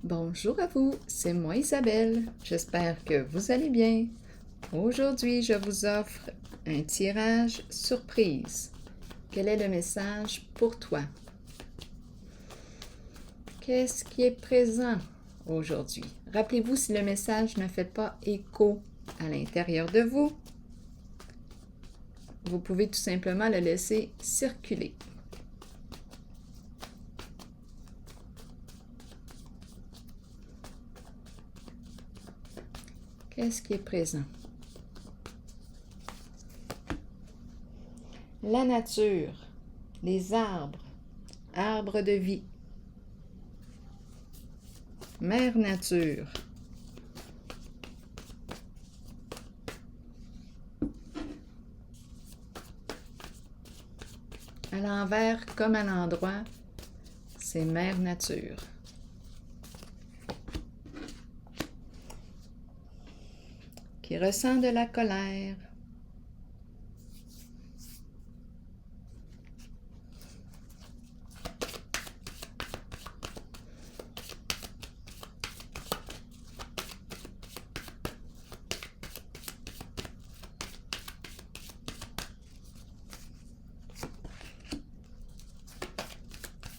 Bonjour à vous, c'est moi Isabelle. J'espère que vous allez bien. Aujourd'hui, je vous offre un tirage surprise. Quel est le message pour toi? Qu'est-ce qui est présent aujourd'hui? Rappelez-vous, si le message ne fait pas écho à l'intérieur de vous, vous pouvez tout simplement le laisser circuler. Qu'est-ce qui est présent? La nature, les arbres, arbres de vie, Mère Nature, à l'envers comme à l'endroit, c'est Mère Nature. Qui ressent de la colère.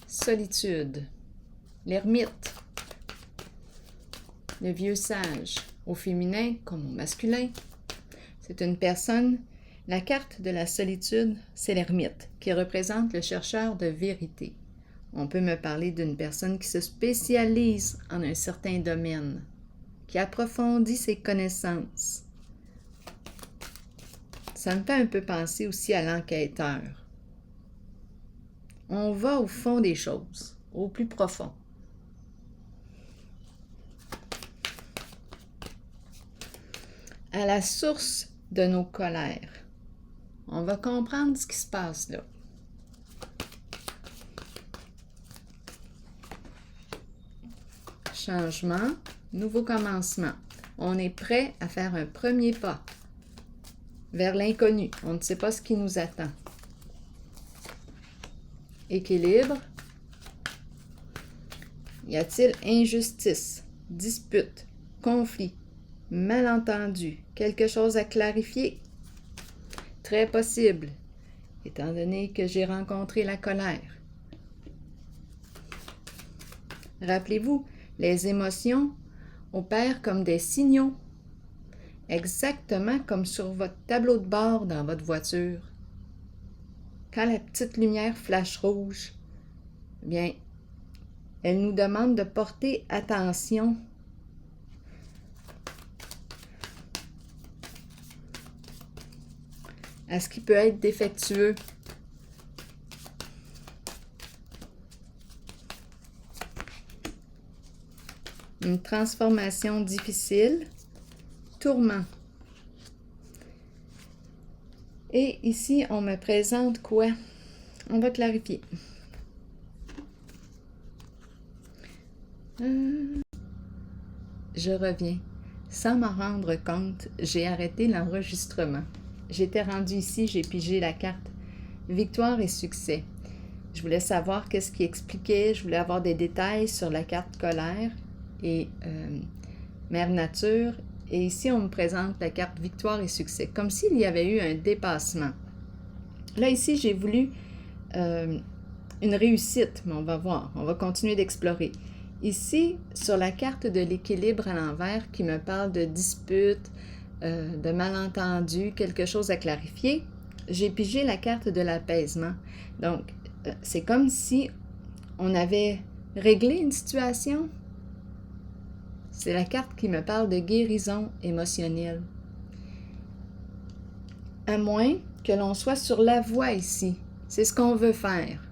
Solitude, l'ermite, le vieux sage, au féminin comme au masculin. C'est une personne, la carte de la solitude, c'est l'ermite, qui représente le chercheur de vérité. On peut me parler d'une personne qui se spécialise en un certain domaine, qui approfondit ses connaissances. Ça me fait un peu penser aussi à l'enquêteur. On va au fond des choses, au plus profond. À la source de nos colères. On va comprendre ce qui se passe là. Changement, nouveau commencement. On est prêt à faire un premier pas vers l'inconnu. On ne sait pas ce qui nous attend. Équilibre. Y a-t-il injustice, dispute, conflit, malentendu, quelque chose à clarifier? Très possible, étant donné que j'ai rencontré la colère. Rappelez-vous, les émotions opèrent comme des signaux, exactement comme sur votre tableau de bord dans votre voiture. Quand la petite lumière flash rouge, bien, elle nous demande de porter attention à ce qui peut être défectueux. Une transformation difficile, tourment. Et ici, on me présente quoi? On va clarifier. Je reviens. Sans m'en rendre compte, j'ai arrêté l'enregistrement. J'étais rendue ici, j'ai pigé la carte Victoire et succès. Je voulais savoir qu'est-ce qui expliquait, je voulais avoir des détails sur la carte colère et Mère Nature. Et ici, on me présente la carte Victoire et succès, comme s'il y avait eu un dépassement. Là, ici, j'ai voulu une réussite, mais on va voir, on va continuer d'explorer. Ici, sur la carte de l'équilibre à l'envers, qui me parle de dispute, de malentendu, quelque chose à clarifier, j'ai pigé la carte de l'apaisement. Donc, c'est comme si on avait réglé une situation. C'est la carte qui me parle de guérison émotionnelle. À moins que l'on soit sur la voie ici. C'est ce qu'on veut faire.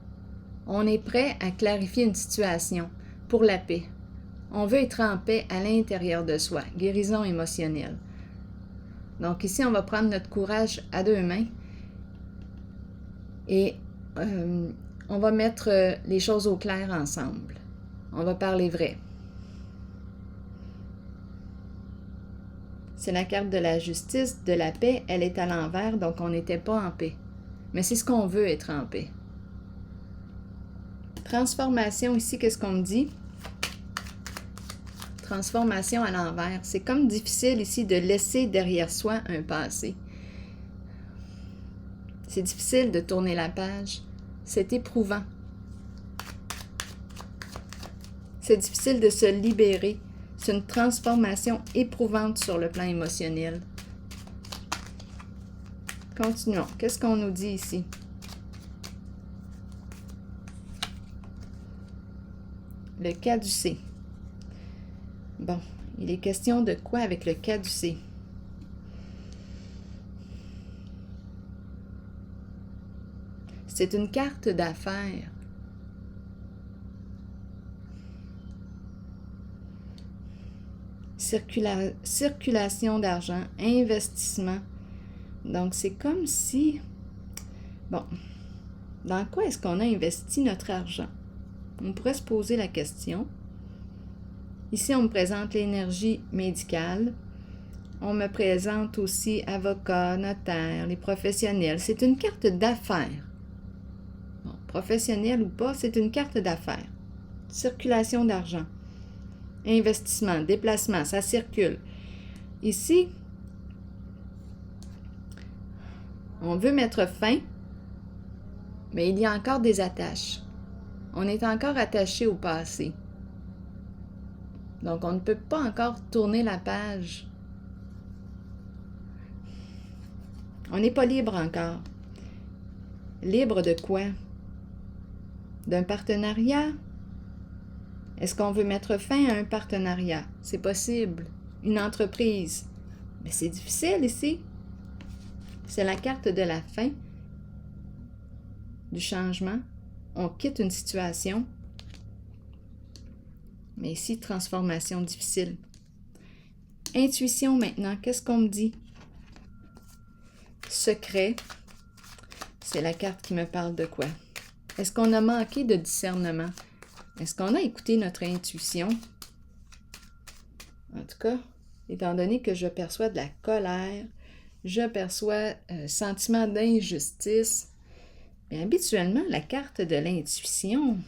On est prêt à clarifier une situation pour la paix. On veut être en paix à l'intérieur de soi. Guérison émotionnelle. Donc ici, on va prendre notre courage à deux mains et on va mettre les choses au clair ensemble. On va parler vrai. C'est la carte de la justice, de la paix. Elle est à l'envers, donc on n'était pas en paix. Mais c'est ce qu'on veut, être en paix. Transformation, ici, qu'est-ce qu'on me dit? transformation à l'envers. C'est comme difficile ici de laisser derrière soi un passé. C'est difficile de tourner la page. C'est éprouvant. C'est difficile de se libérer. C'est une transformation éprouvante sur le plan émotionnel. Continuons. Qu'est-ce qu'on nous dit ici? Le caducée. Bon, il est question de quoi avec le caducée? C'est une carte d'affaires. Circulation d'argent, investissement. Donc, c'est comme si... Bon, dans quoi est-ce qu'on a investi notre argent? On pourrait se poser la question. Ici, on me présente l'énergie médicale. On me présente aussi avocat, notaire, les professionnels. C'est une carte d'affaires. Bon, professionnel ou pas, c'est une carte d'affaires. Circulation d'argent. Investissement, déplacement, ça circule. Ici, on veut mettre fin, mais il y a encore des attaches. On est encore attaché au passé. Donc, on ne peut pas encore tourner la page. On n'est pas libre encore. Libre de quoi? D'un partenariat? Est-ce qu'on veut mettre fin à un partenariat? C'est possible. Une entreprise. Mais c'est difficile ici. C'est la carte de la fin, du changement. On quitte une situation. Mais ici, transformation difficile. Intuition maintenant. Qu'est-ce qu'on me dit? Secret. C'est la carte qui me parle de quoi? Est-ce qu'on a manqué de discernement? Est-ce qu'on a écouté notre intuition? En tout cas, étant donné que je perçois de la colère, je perçois un sentiment d'injustice, mais habituellement, la carte de l'intuition,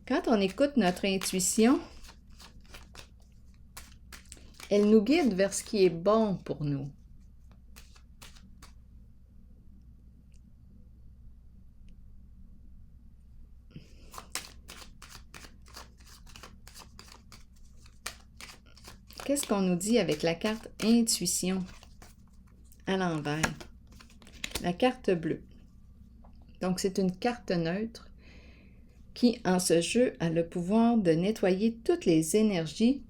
quand on écoute notre intuition, elle nous guide vers ce qui est bon pour nous. Qu'est-ce qu'on nous dit avec la carte intuition à l'envers? La carte bleue. Donc, c'est une carte neutre qui, en ce jeu, a le pouvoir de nettoyer toutes les énergies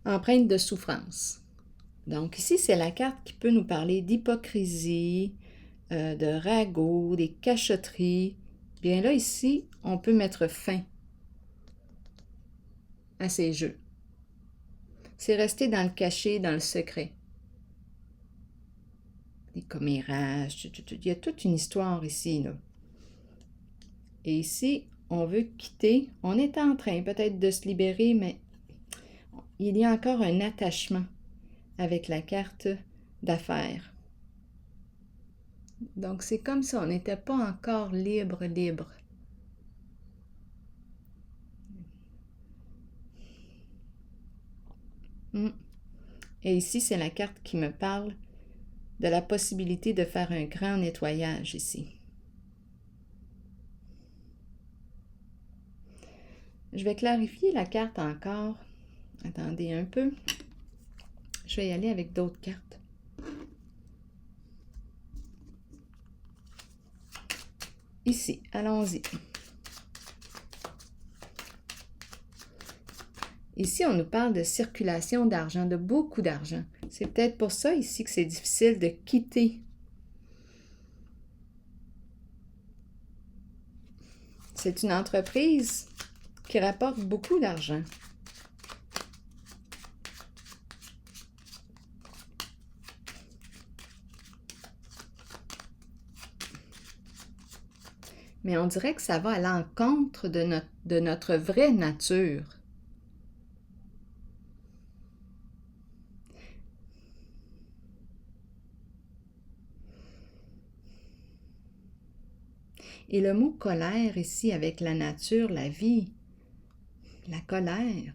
empreintes de souffrance. Donc, ici, c'est la carte qui peut nous parler d'hypocrisie, de ragot, des cachotteries. Bien là, ici, on peut mettre fin à ces jeux. C'est rester dans le caché, dans le secret. Les commérages, il y a toute une histoire ici, là. Et ici, on veut quitter. On est en train peut-être de se libérer, mais il y a encore un attachement avec la carte d'affaires. Donc, c'est comme ça, on n'était pas encore libre. Et ici, c'est la carte qui me parle de la possibilité de faire un grand nettoyage ici. Je vais clarifier la carte encore. Attendez un peu. Je vais y aller avec d'autres cartes. Ici, allons-y. Ici, on nous parle de circulation d'argent, de beaucoup d'argent. C'est peut-être pour ça ici que c'est difficile de quitter. C'est une entreprise qui rapporte beaucoup d'argent. Mais on dirait que ça va à l'encontre de notre vraie nature. Et le mot colère ici avec la nature, la vie, La colère.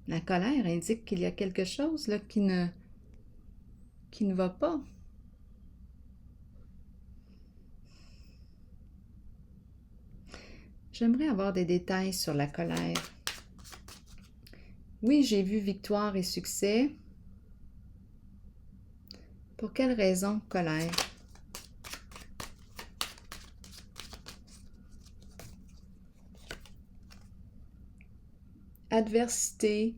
La colère indique qu'il y a quelque chose là, qui ne va pas. J'aimerais avoir des détails sur la colère. Oui, j'ai vu victoire et succès. Pour quelle raison colère? Adversité,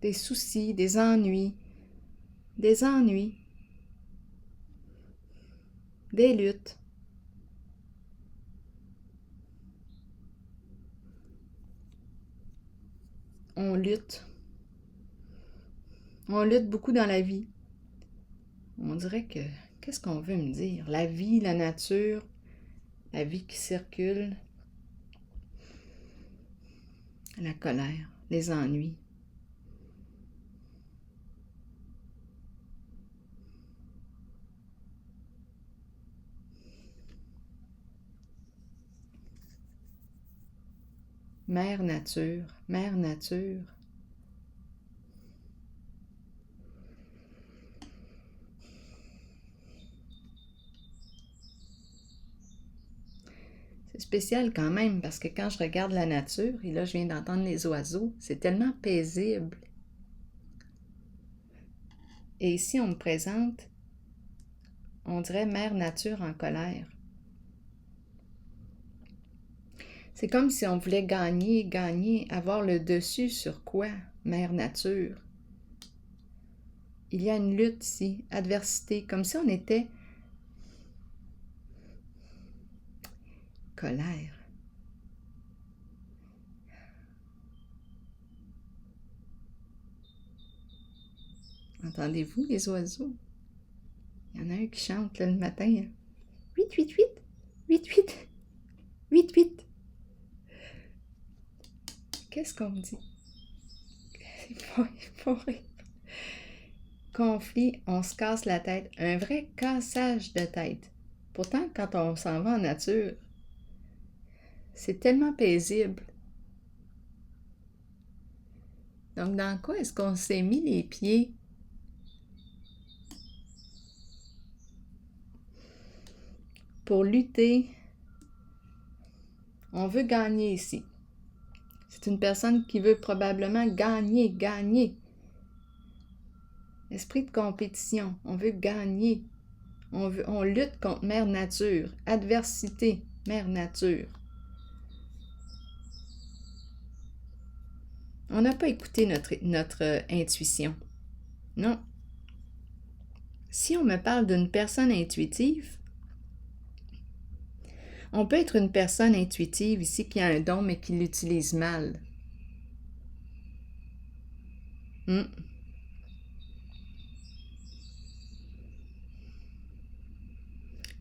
des soucis, des ennuis, des luttes. On lutte. On lutte beaucoup dans la vie. On dirait que, qu'est-ce qu'on veut me dire? La vie, la nature, la vie qui circule, la colère, les ennuis. Mère nature, mère nature. C'est spécial quand même parce que quand je regarde la nature, et là je viens d'entendre les oiseaux, c'est tellement paisible. Et ici on me présente, on dirait mère nature en colère. C'est comme si on voulait gagner, avoir le dessus sur quoi? Mère nature. Il y a une lutte ici, adversité, comme si on était colère. Entendez-vous les oiseaux? Il y en a un qui chante là, le matin. 8, 8, 8, 8, 8, 8, 8. Qu'est-ce qu'on me dit? Il faut rire. Conflit, on se casse la tête. Un vrai cassage de tête. Pourtant, quand on s'en va en nature, c'est tellement paisible. Donc, dans quoi est-ce qu'on s'est mis les pieds? Pour lutter, on veut gagner ici. C'est une personne qui veut probablement gagner. Esprit de compétition, on veut gagner. On lutte contre Mère Nature. Adversité, Mère Nature. On n'a pas écouté notre intuition. Non. Si on me parle d'une personne intuitive, on peut être une personne intuitive ici qui a un don mais qui l'utilise mal.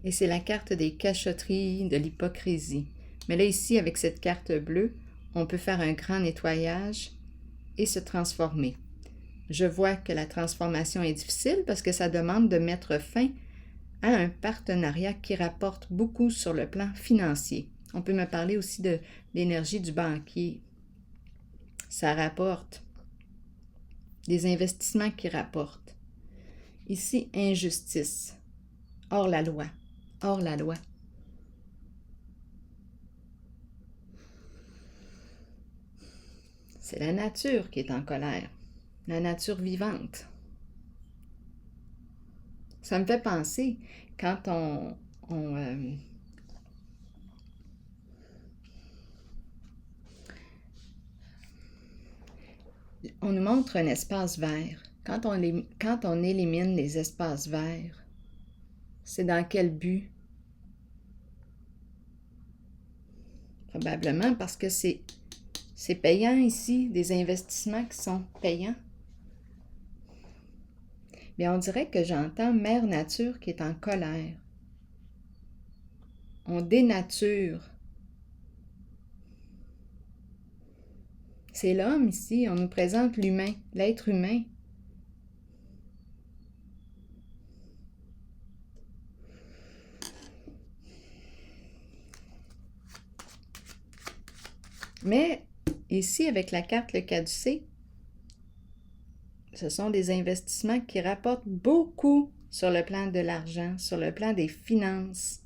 Et c'est la carte des cachotteries, de l'hypocrisie. Mais là, ici, avec cette carte bleue, on peut faire un grand nettoyage et se transformer. Je vois que la transformation est difficile parce que ça demande de mettre fin à un partenariat qui rapporte beaucoup sur le plan financier. On peut me parler aussi de l'énergie du banquier. Ça rapporte. Des investissements qui rapportent. Ici, injustice. Hors la loi. Hors la loi. C'est la nature qui est en colère. La nature vivante. Ça me fait penser, quand on nous montre un espace vert. Quand on élimine les espaces verts, c'est dans quel but? Probablement parce que c'est payant ici, des investissements qui sont payants. Mais on dirait que j'entends Mère Nature qui est en colère. On dénature. C'est l'homme ici, on nous présente l'humain, l'être humain. Mais ici, avec la carte le caducé, ce sont des investissements qui rapportent beaucoup sur le plan de l'argent, sur le plan des finances.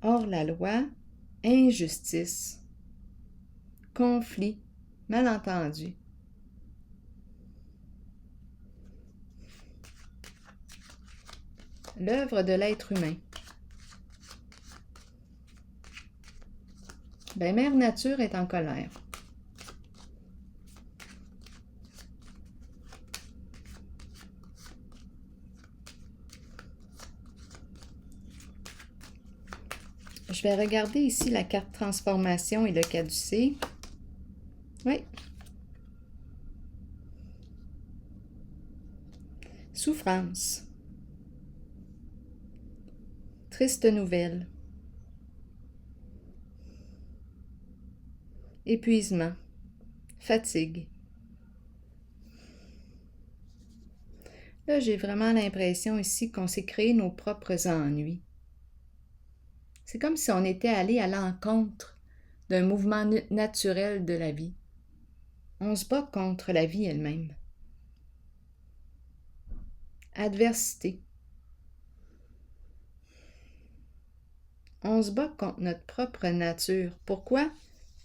Hors la loi, injustice, conflit, malentendu. L'œuvre de l'être humain. Ben, Mère Nature est en colère. Je vais regarder ici la carte transformation et le caducé. Oui. Souffrance. Triste nouvelle. Épuisement. Fatigue. Là, j'ai vraiment l'impression ici qu'on s'est créé nos propres ennuis. C'est comme si on était allé à l'encontre d'un mouvement naturel de la vie. On se bat contre la vie elle-même. Adversité. On se bat contre notre propre nature. Pourquoi?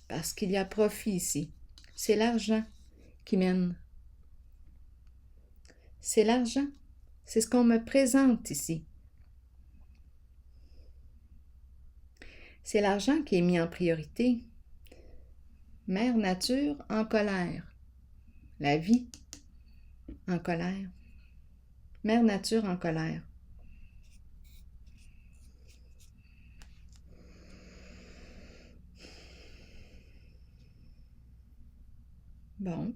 Parce qu'il y a profit ici. C'est l'argent qui mène. C'est l'argent. C'est ce qu'on me présente ici. C'est l'argent qui est mis en priorité. Mère Nature en colère. La vie en colère. Mère Nature en colère. Bon.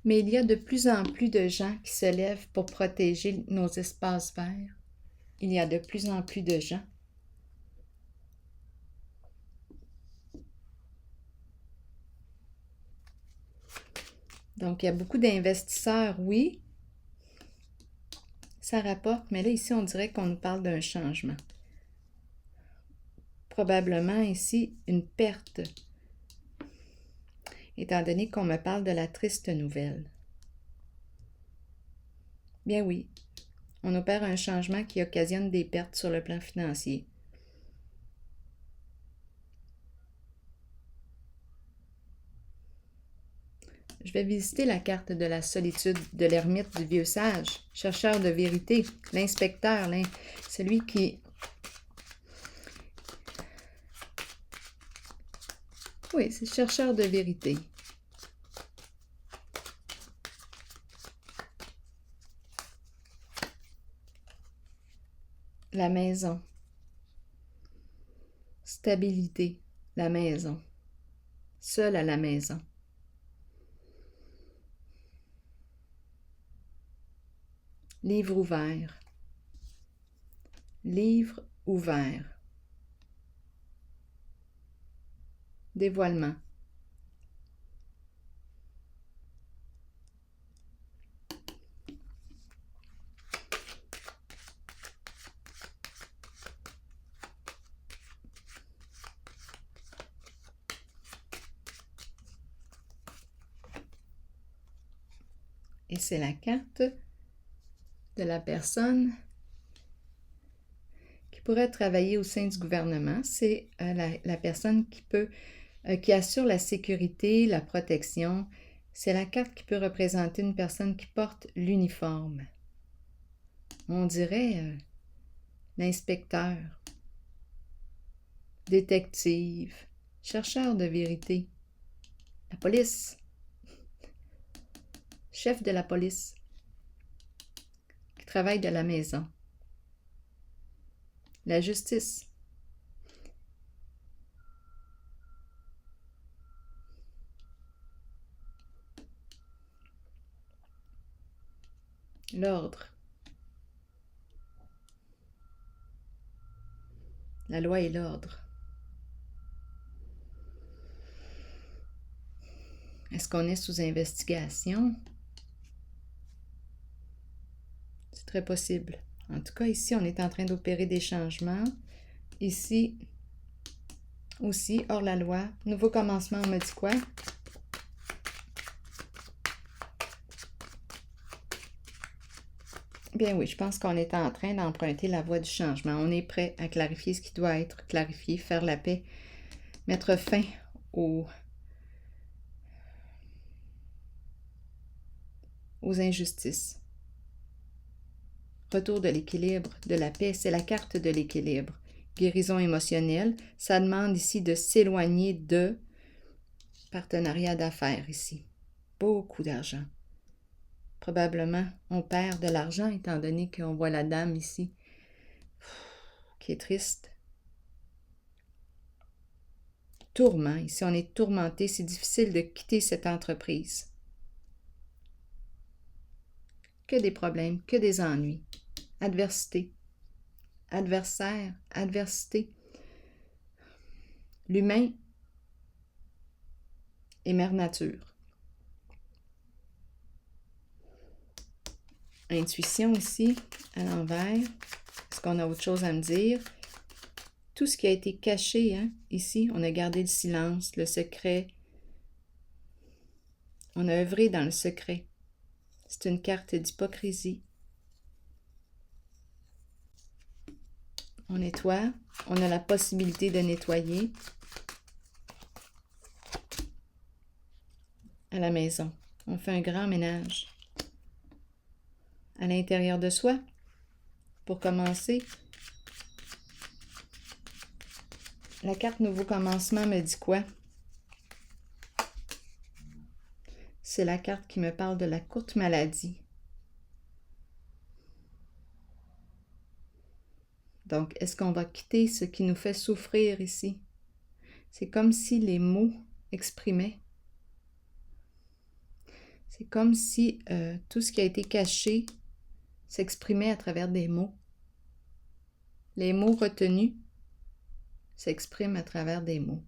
Mais il y a de plus en plus de gens qui se lèvent pour protéger nos espaces verts. Il y a de plus en plus de gens. Donc, il y a beaucoup d'investisseurs, oui. Ça rapporte, mais là, ici, on dirait qu'on nous parle d'un changement. Probablement, ici, une perte, étant donné qu'on me parle de la triste nouvelle. Bien oui, on opère un changement qui occasionne des pertes sur le plan financier. Je vais visiter la carte de la solitude de l'ermite du vieux sage, chercheur de vérité, l'inspecteur, celui qui... Oui, c'est chercheur de vérité. La maison. Stabilité, la maison. Seul à la maison. Livre ouvert. Livre ouvert. Dévoilement. Et c'est la carte de la personne qui pourrait travailler au sein du gouvernement. C'est la personne qui assure la sécurité, la protection. C'est la carte qui peut représenter une personne qui porte l'uniforme. On dirait l'inspecteur, détective, chercheur de vérité, la police, chef de la police, qui travaille de la maison, la justice. l'ordre, la loi et l'ordre. Est-ce qu'on est sous investigation? C'est très possible. En tout cas, ici, on est en train d'opérer des changements. Ici, aussi, hors la loi. Nouveau commencement, on me dit quoi? Bien oui, je pense qu'on est en train d'emprunter la voie du changement. On est prêt à clarifier ce qui doit être clarifié, faire la paix, mettre fin aux injustices. Retour de l'équilibre, de la paix, c'est la carte de l'équilibre. Guérison émotionnelle, ça demande ici de s'éloigner de partenariat d'affaires ici. Beaucoup d'argent. Probablement, on perd de l'argent étant donné qu'on voit la dame ici qui est triste. Tourment, ici on est tourmenté, c'est difficile de quitter cette entreprise. Que des problèmes, que des ennuis. Adversité, adversaire, adversité. L'humain est mère nature. Intuition ici, à l'envers. Est-ce qu'on a autre chose à me dire? Tout ce qui a été caché, hein, ici, on a gardé le silence, le secret. On a œuvré dans le secret. C'est une carte d'hypocrisie. On nettoie, on a la possibilité de nettoyer à la maison. On fait un grand ménage à l'intérieur de soi. Pour commencer, la carte Nouveau Commencement me dit quoi? C'est la carte qui me parle de la courte maladie. Donc, est-ce qu'on va quitter ce qui nous fait souffrir ici? C'est comme si les mots exprimaient. C'est comme si tout ce qui a été caché s'exprimait à travers des mots. Les mots retenus s'expriment à travers des mots.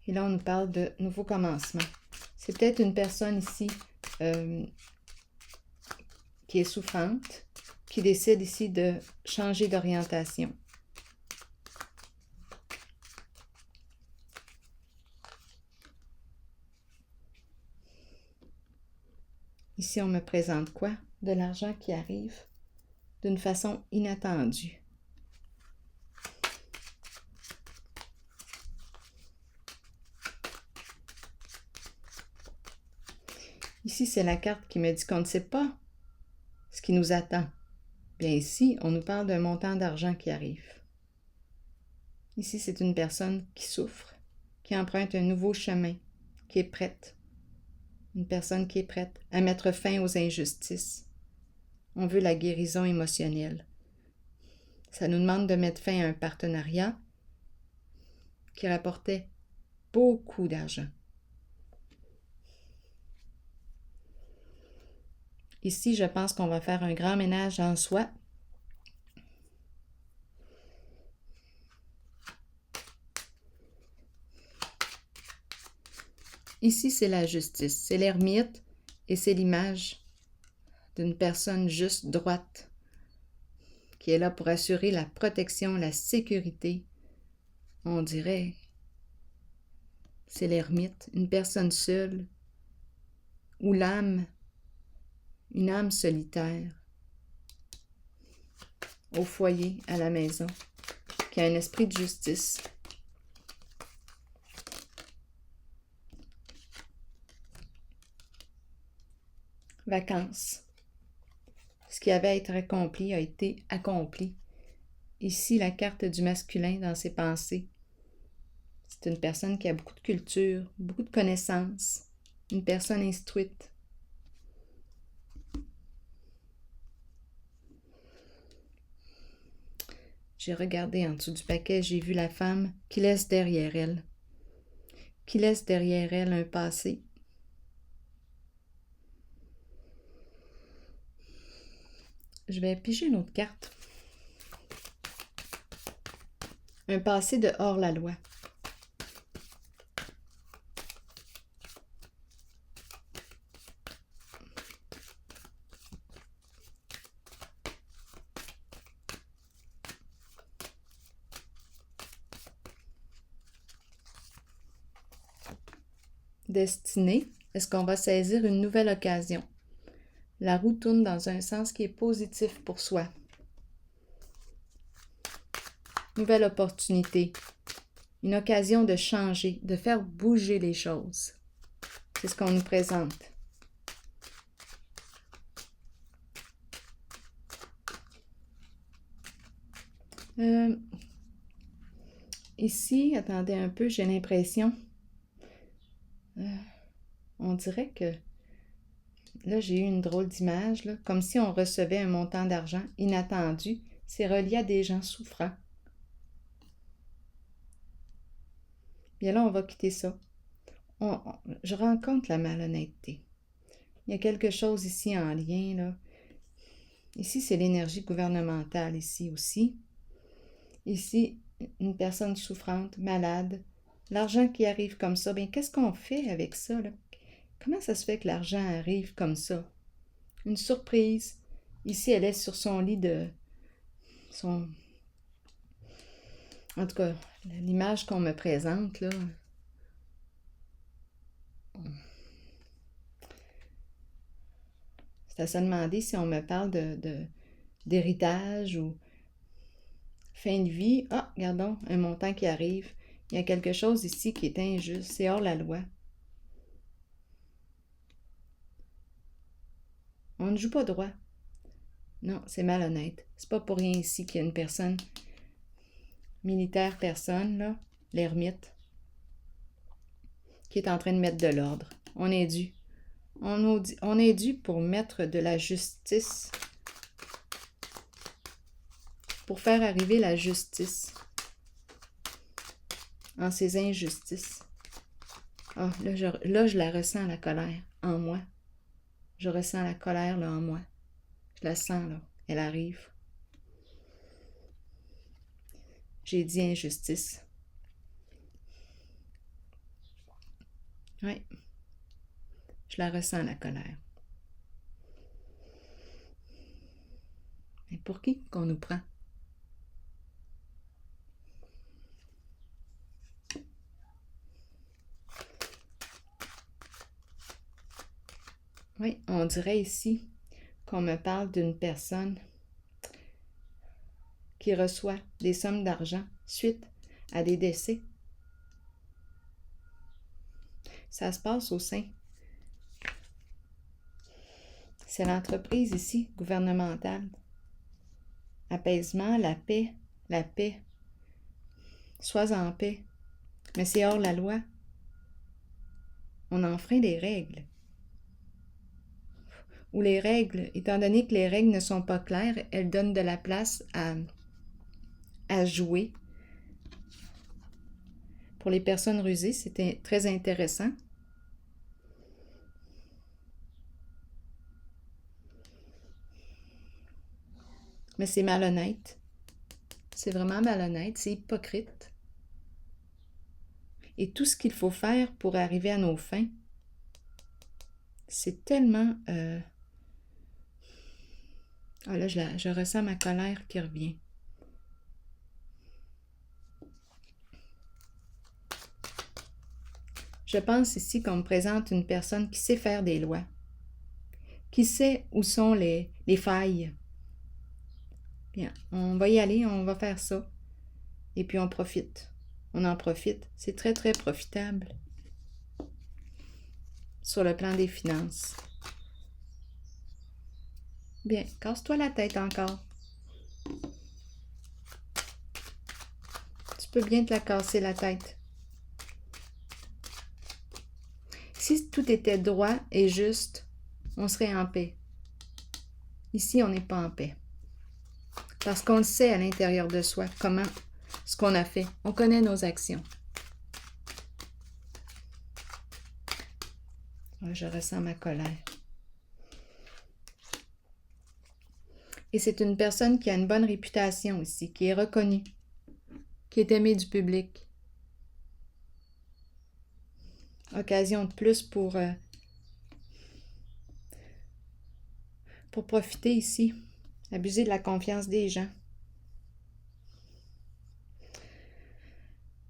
Et là, on nous parle de nouveau commencement. C'est peut-être une personne ici qui est souffrante, qui décide ici de changer d'orientation. Ici, on me présente quoi? De l'argent qui arrive d'une façon inattendue. Ici, c'est la carte qui me dit qu'on ne sait pas ce qui nous attend. Bien ici, on nous parle d'un montant d'argent qui arrive. Ici, c'est une personne qui souffre, qui emprunte un nouveau chemin, qui est prête. Une personne qui est prête à mettre fin aux injustices. On veut la guérison émotionnelle. Ça nous demande de mettre fin à un partenariat qui rapportait beaucoup d'argent. Ici, je pense qu'on va faire un grand ménage en soi. Ici, c'est la justice, c'est l'ermite et c'est l'image d'une personne juste droite qui est là pour assurer la protection, la sécurité. On dirait, c'est l'ermite, une personne seule ou l'âme, une âme solitaire au foyer, à la maison, qui a un esprit de justice. Vacances. Ce qui avait à être accompli a été accompli. Ici, la carte du masculin dans ses pensées. C'est une personne qui a beaucoup de culture, beaucoup de connaissances, une personne instruite. J'ai regardé en dessous du paquet, j'ai vu la femme qui laisse derrière elle un passé. Je vais piger une autre carte. Un passé de hors-la-loi. Destinée, est-ce qu'on va saisir une nouvelle occasion? La roue tourne dans un sens qui est positif pour soi. Nouvelle opportunité. Une occasion de changer, de faire bouger les choses. C'est ce qu'on nous présente. Ici, attendez un peu, j'ai l'impression... on dirait que... Là, j'ai eu une drôle d'image, là, comme si on recevait un montant d'argent inattendu. C'est relié à des gens souffrants. Bien là, on va quitter ça. Je rencontre la malhonnêteté. Il y a quelque chose ici en lien, là. Ici, c'est l'énergie gouvernementale, ici aussi. Ici, une personne souffrante, malade. L'argent qui arrive comme ça, bien, qu'est-ce qu'on fait avec ça, là? Comment ça se fait que l'argent arrive comme ça? Une surprise. Ici, elle est sur son lit de... En tout cas, l'image qu'on me présente, là... C'est à se demander si on me parle d'héritage ou fin de vie. Ah, regardons, un montant qui arrive. Il y a quelque chose ici qui est injuste. C'est hors la loi. On ne joue pas droit. Non, c'est malhonnête. C'est pas pour rien ici qu'il y a une personne, militaire personne, là, l'ermite, qui est en train de mettre de l'ordre. On est dû. On est dû pour mettre de la justice, pour faire arriver la justice en ces injustices. Ah, là, je la ressens, la colère, en moi. Je ressens la colère, là, en moi. Je la sens, là. Elle arrive. J'ai dit injustice. Oui. Je la ressens, la colère. Mais pour qui qu'on nous prend? Oui, on dirait ici qu'on me parle d'une personne qui reçoit des sommes d'argent suite à des décès. Ça se passe au sein. C'est l'entreprise ici, gouvernementale. Apaisement, la paix, la paix. Sois en paix. Mais c'est hors la loi. On enfreint les règles. Ou les règles, étant donné que les règles ne sont pas claires, elles donnent de la place à jouer. Pour les personnes rusées, c'était très intéressant. Mais c'est malhonnête. C'est vraiment malhonnête, c'est hypocrite. Et tout ce qu'il faut faire pour arriver à nos fins, c'est tellement... Ah là, je ressens ma colère qui revient. Je pense ici qu'on me présente une personne qui sait faire des lois, qui sait où sont les failles. Bien, on va y aller, on va faire ça. Et puis on profite. On en profite. C'est très, très profitable sur le plan des finances. Bien, casse-toi la tête encore. Tu peux bien te la casser la tête. Si tout était droit et juste, on serait en paix. Ici, on n'est pas en paix. Parce qu'on le sait à l'intérieur de soi, comment, ce qu'on a fait. On connaît nos actions. Je ressens ma colère. Et c'est une personne qui a une bonne réputation ici, qui est reconnue, qui est aimée du public. Occasion de plus pour profiter ici, abuser de la confiance des gens.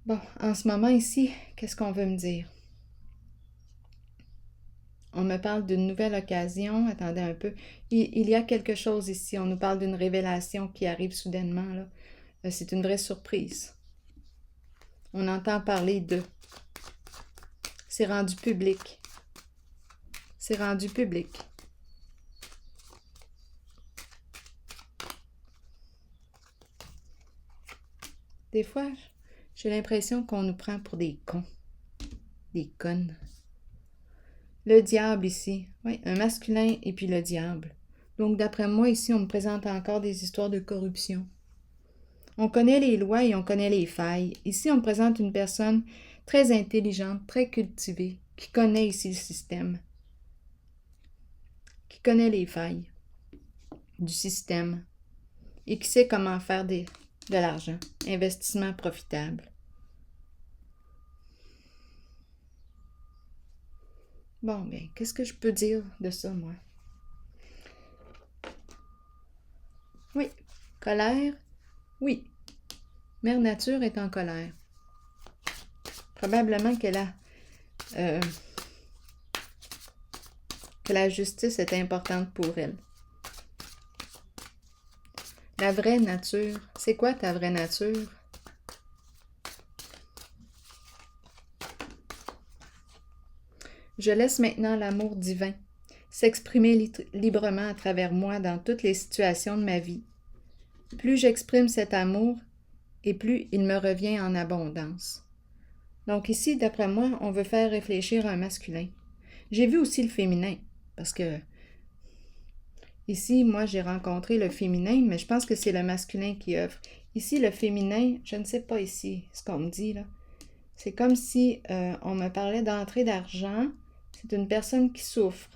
Bon, en ce moment ici, qu'est-ce qu'on veut me dire? On me parle d'une nouvelle occasion. Attendez un peu. Il y a quelque chose ici. On nous parle d'une révélation qui arrive soudainement, là. C'est une vraie surprise. On entend parler de... C'est rendu public. C'est rendu public. Des fois, j'ai l'impression qu'on nous prend pour des cons. Des connes. Le diable ici. Oui, un masculin et puis le diable. Donc, d'après moi, ici, on me présente encore des histoires de corruption. On connaît les lois et on connaît les failles. Ici, on me présente une personne très intelligente, très cultivée, qui connaît ici le système, qui connaît les failles du système et qui sait comment faire de l'argent. Investissement profitable. Bon, bien, qu'est-ce que je peux dire de ça, moi? Oui, colère, oui. Mère Nature est en colère. Probablement qu'elle a... que la justice est importante pour elle. La vraie nature. C'est quoi ta vraie nature? Je laisse maintenant l'amour divin s'exprimer librement à travers moi dans toutes les situations de ma vie. Plus j'exprime cet amour, et plus il me revient en abondance. Donc ici, d'après moi, on veut faire réfléchir un masculin. J'ai vu aussi le féminin, parce que ici, moi, j'ai rencontré le féminin, mais je pense que c'est le masculin qui œuvre. Ici, le féminin, je ne sais pas ici ce qu'on me dit, là. C'est comme si on me parlait d'entrée d'argent. C'est une personne qui souffre.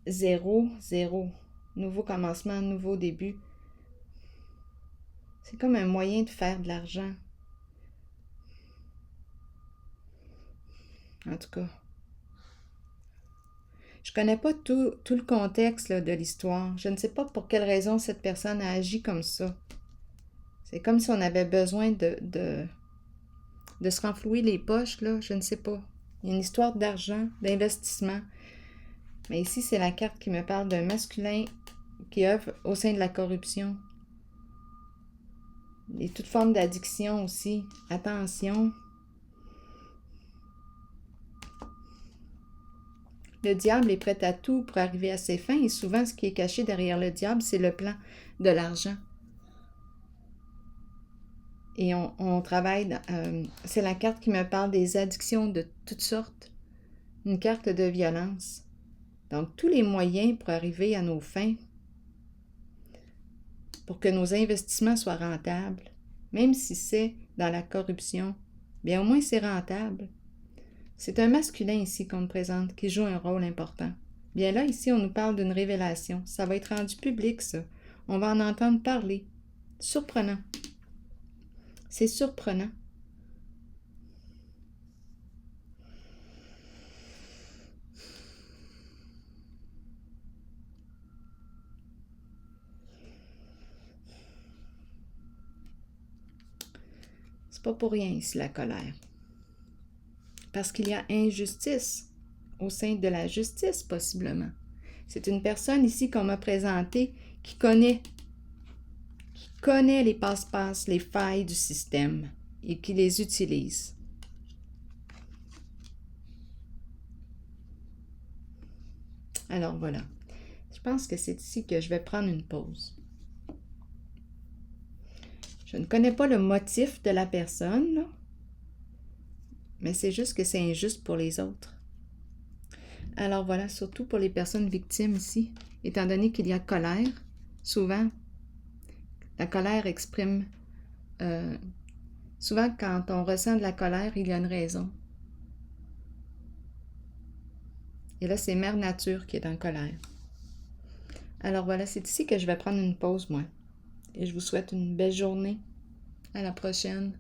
0, 0. Nouveau commencement, nouveau début. C'est comme un moyen de faire de l'argent. En tout cas. Je ne connais pas tout le contexte là, de l'histoire. Je ne sais pas pour quelle raison cette personne a agi comme ça. C'est comme si on avait besoin de se renflouer les poches, là. Je ne sais pas. Il y a une histoire d'argent, d'investissement. Mais ici, c'est la carte qui me parle d'un masculin qui œuvre au sein de la corruption. Et toute forme d'addiction aussi. Attention. Le diable est prêt à tout pour arriver à ses fins et souvent, ce qui est caché derrière le diable, c'est le plan de l'argent. Et on travaille... c'est la carte qui me parle des addictions de toutes sortes. Une carte de violence. Donc, tous les moyens pour arriver à nos fins, pour que nos investissements soient rentables, même si c'est dans la corruption, bien au moins c'est rentable. C'est un masculin ici qu'on me présente qui joue un rôle important. Bien là, ici, on nous parle d'une révélation. Ça va être rendu public, ça. On va en entendre parler. Surprenant. C'est surprenant. C'est pas pour rien ici la colère. Parce qu'il y a injustice au sein de la justice, possiblement. C'est une personne ici qu'on m'a présentée qui connaît les passe-passe, les failles du système et qui les utilise. Alors voilà. Je pense que c'est ici que je vais prendre une pause. Je ne connais pas le motif de la personne, là, mais c'est juste que c'est injuste pour les autres. Alors voilà, surtout pour les personnes victimes ici, étant donné qu'il y a colère, souvent, la colère exprime... souvent, quand on ressent de la colère, il y a une raison. Et là, c'est Mère Nature qui est en colère. Alors voilà, c'est ici que je vais prendre une pause, moi. Et je vous souhaite une belle journée. À la prochaine.